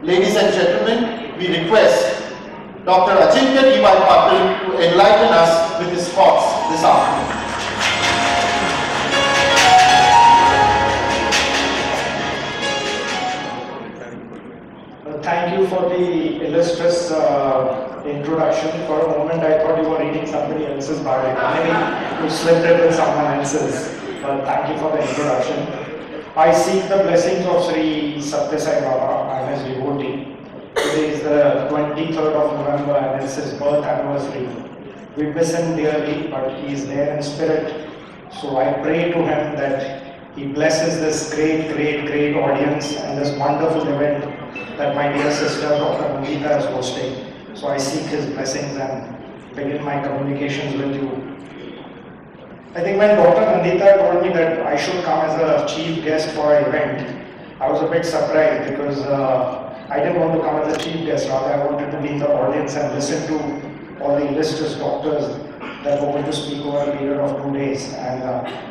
Ladies and gentlemen, we request Dr. Ajeenkya D Y Patil to enlighten us with his thoughts this afternoon. Thank you for the illustrious introduction. For a moment, I thought you were reading somebody else's biography. Maybe you slipped it with someone else's. But thank you for the introduction. I seek the blessings of Sri Satya Sai Baba. I am his devotee. Today is the 23rd of November and it's his birth anniversary. We miss him dearly, but he is there in spirit. So I pray to him that he blesses this great audience and this wonderful event that my dear sister Dr. Nandita is hosting. So I seek his blessings and begin my communications with you. I think when Dr. Nandita told me that I should come as a chief guest for an event, I was a bit surprised because I didn't want to come as a chief guest, rather I wanted to be in the audience and listen to all the illustrious doctors that were going to speak over a period of 2 days, and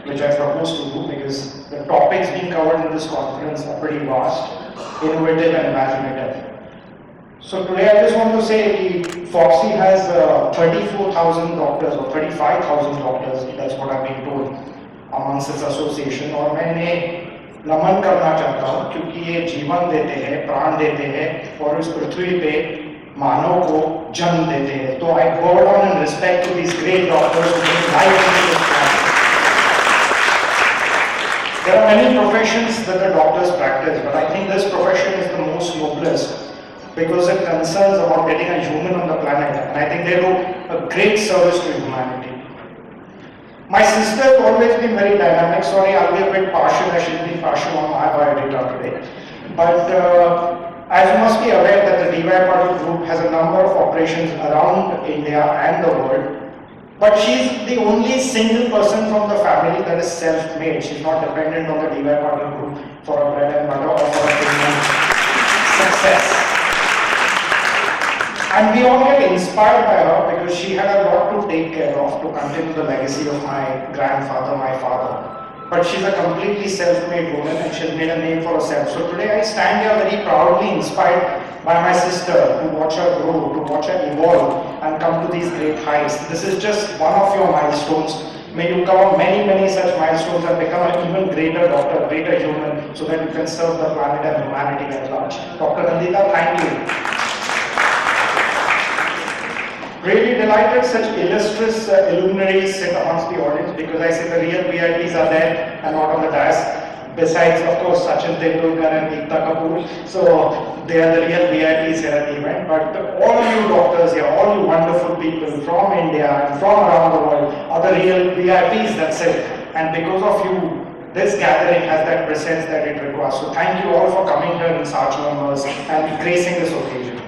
which I propose to do because the topics being covered in this conference are pretty vast, innovative and imaginative. So today I just want to say the FOGSI has 34,000 doctors or 35,000 doctors, that's what I've been told, amongst its association, और मैं इन्हें नमन करना चाहता हूँ क्योंकि ये जीवन देते हैं, प्राण देते हैं और इस पृथ्वी पे मानव को जन्म देते हैं. तो I bow down in respect to these great doctors who bring life into this planet. There are many professions that the doctors practice, but I think this profession is the most noblest because it concerns about getting a human on the planet, and I think they do a great service to humanity. My sister has always been very dynamic. Sorry, I'll be a bit partial. I should be partial on my biodata today. But as you must be aware that the D Y Patil group has a number of operations around India and the world. But she's the only single person from the family that is self-made. She's not dependent on the D Y Patil group for a bread and butter or for a success. And we all get inspired by her because she had a lot to take care of to continue the legacy of my grandfather, my father. But she's a completely self-made woman and she's made a name for herself. So today I stand here very proudly inspired by my sister to watch her grow, to watch her evolve and come to these great heights. This is just one of your milestones. May you cover many such milestones and become an even greater doctor, greater human, so that you can serve the planet and humanity at large. Dr. Nandita, thank you. Really delighted such illustrious luminaries sit amongst the audience because I say the real VIPs are there and not on the dais. Besides, of course, Sachin Tendulkar and Ekta Kapoor. So they are the real VIPs here at the event. But all you doctors here, all you wonderful people from India and from around the world are the real VIPs, that's it. And because of you, this gathering has that presence that it requires. So thank you all for coming here in such numbers and gracing this occasion.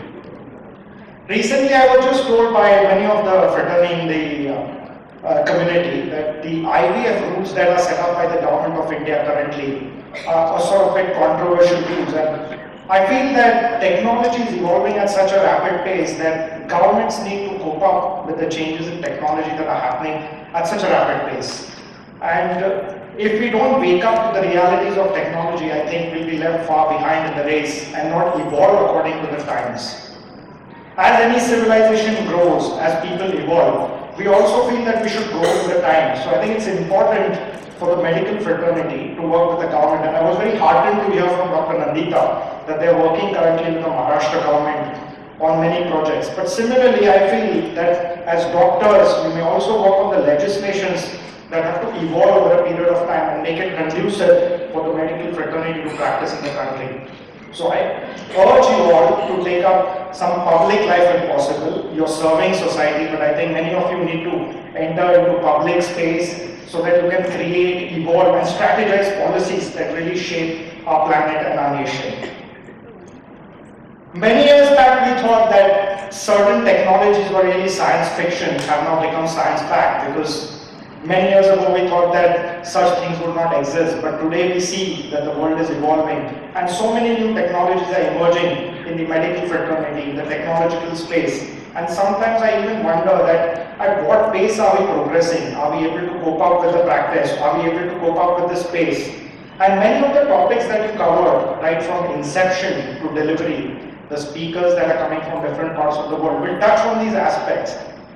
Recently, I was just told by many of the fraternity in the community that the IVF routes that are set up by the government of India currently are sort of bit controversial views. And I feel that technology is evolving at such a rapid pace that governments need to cope up with the changes in technology that are happening at such a rapid pace. And if we don't wake up to the realities of technology, I think we'll be left far behind in the race and not evolve according to the times. As any civilization grows, as people evolve, we also feel that we should grow with the times. So I think it's important for the medical fraternity to work with the government. And I was very heartened to hear from Dr. Nandita that they're working currently with the Maharashtra government on many projects. But similarly, I feel that as doctors, we may also work on the legislations that have to evolve over a period of time and make it conducive for the medical fraternity to practice in the country. So I urge you all to take up some public life if possible. You're serving society, but I think many of you need to enter into public space so that you can create, evolve and strategize policies that really shape our planet and our nation. Many years back we thought that certain technologies were really science fiction, have now become science fact because many years ago we thought that such things would not exist, but today we see that the world is evolving and so many new technologies are emerging in the medical fraternity, in the technological space. And sometimes I even wonder that at what pace are we progressing? Are we able to cope up with the practice? Are we able to cope up with the space? And many of the topics that you covered, right from inception to delivery, the speakers that are coming from different parts of the world will touch on these aspects.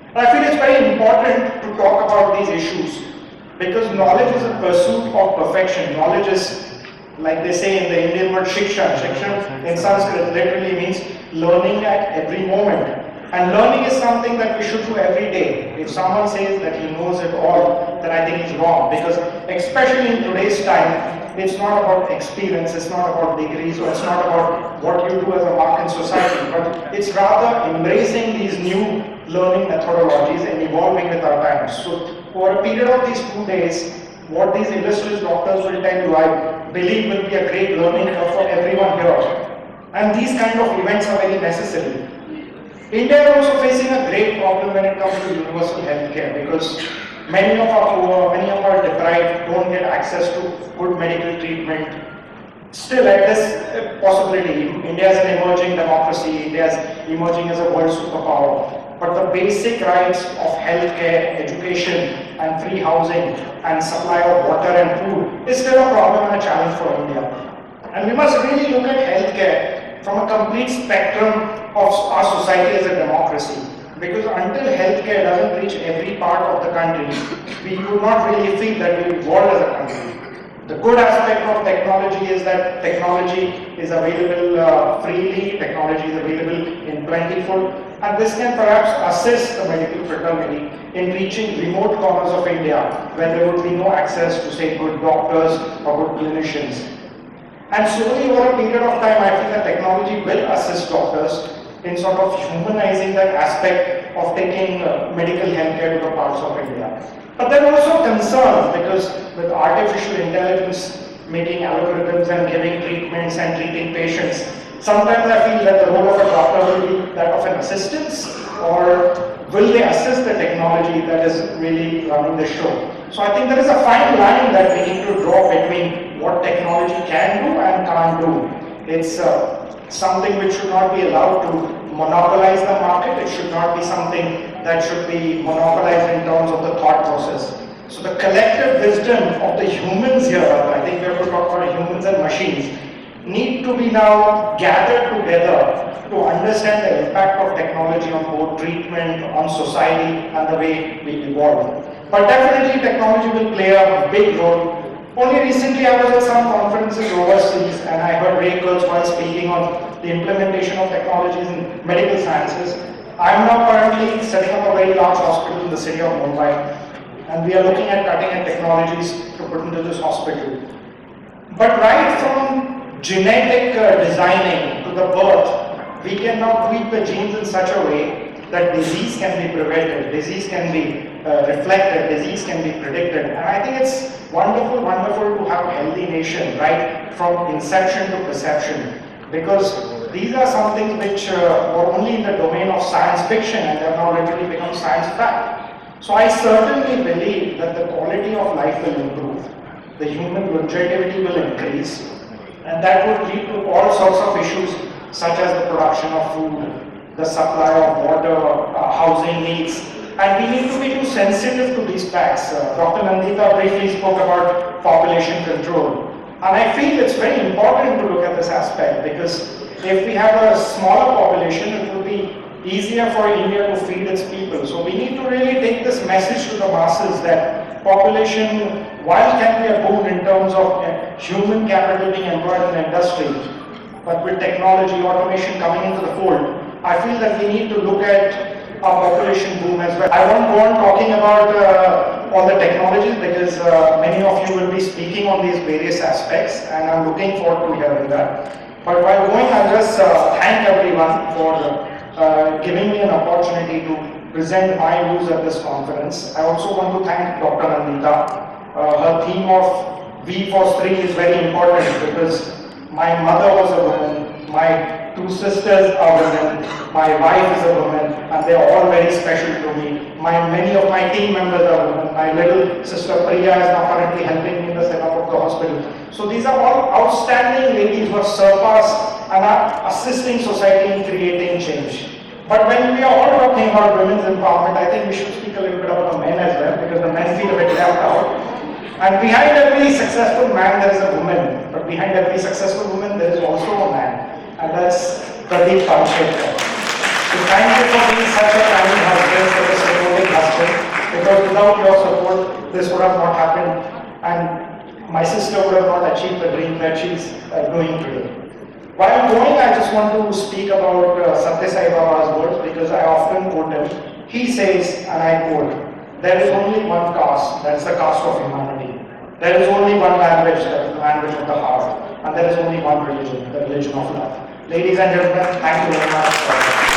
And I feel it's very important to talk about these issues because knowledge is a pursuit of perfection. Knowledge is, like they say in the Indian word shiksha. Shiksha in Sanskrit literally means learning at every moment. And learning is something that we should do every day. If someone says that he knows it all, then I think he's wrong. Because especially in today's time, it's not about experience, it's not about degrees, or it's not about what you do as a mark in society, but it's rather embracing these new learning methodologies and evolving with our times. So for a period of these 2 days, what these illustrious doctors will tell you, I believe will be a great learning curve for everyone here. And these kind of events are very necessary. India is also facing a great problem when it comes to universal healthcare because many of our poor, many of our deprived don't get access to good medical treatment. Still, at this possibility, India is an emerging democracy, India is emerging as a world superpower. But the basic rights of healthcare, education, and free housing, and supply of water and food is still a problem and a challenge for India. And we must really look at healthcare from a complete spectrum of our society as a democracy. Because until healthcare doesn't reach every part of the country, we would not really feel that we evolved as a country. The good aspect of technology is that technology is available freely, technology is available in plentiful, and this can perhaps assist the medical fraternity in reaching remote corners of India where there would be no access to, say, good doctors or good clinicians. And slowly over a period of time, I feel that technology will assist doctors in sort of humanizing that aspect of taking medical healthcare to the parts of India. But there are also concerns because with artificial intelligence making algorithms and giving treatments and treating patients, sometimes I feel that the role of a doctor will be that of an assistance, or will they assist the technology that is really running the show? So I think there is a fine line that we need to draw between what technology can do and can't do. It's something which should not be allowed to monopolize the market. It should not be something that should be monopolized in terms of the thought process. So the collective wisdom of the humans here, I think we have to talk about humans and machines, need to be now gathered together to understand the impact of technology on both treatment, on society, and the way we evolve. But definitely technology will play a big role. Only recently I was at some conferences overseas and I heard Ray Kurzweil speaking on the implementation of technologies in medical sciences. I am now currently setting up a very large hospital in the city of Mumbai, and we are looking at cutting-edge technologies to put into this hospital. But right from genetic designing to the birth, we can now tweak the genes in such a way that disease can be prevented, disease can be reflected, disease can be predicted. And I think it's wonderful to have a healthy nation, right from inception to perception. Because these are some things which were only in the domain of science fiction and they have now literally become science fact. So I certainly believe that the quality of life will improve, the human longevity will increase, and that would lead to all sorts of issues such as the production of food, the supply of water, housing needs, and we need to be too sensitive to these facts. Dr. Nandita briefly spoke about population control. And I feel it's very important to look at this aspect because if we have a smaller population, it will be easier for India to feed its people. So we need to really take this message to the masses that population, while can be a boon in terms of human capital being employed in industry, but with technology, automation coming into the fold, I feel that we need to look at our population boom as well. I won't go on talking about all the technologies because many of you will be speaking on these various aspects and I'm looking forward to hearing that. But while going, I'll just thank everyone for giving me an opportunity to present my views at this conference. I also want to thank Dr. Nandita. Her theme of V for 3 is very important because my mother was a woman, my 2 sisters are women, my wife is a woman, and they are all very special to me. Many of my team members are women. My little sister Priya is now currently helping me in the setup of the hospital. So these are all outstanding ladies who have surpassed and are assisting society in creating change. But when we are all talking about women's empowerment, I think we should speak a little bit about the men as well, because the men feel a bit left out. And behind every successful man there is a woman, but behind every successful woman there is also a man. And that's Pradeep Panshetkar. So thank you for being such a kind husband, such a supporting husband, because without your support, this would have not happened, and my sister would have not achieved the dream that she's doing today. While going, I just want to speak about Satya Sai Baba's words, because I often quote him. He says, and I quote, "There is only one caste, that is the caste of humanity. There is only one language, that is the language of the heart. And there is only one religion, the religion of love." Ladies and gentlemen, thank you very much.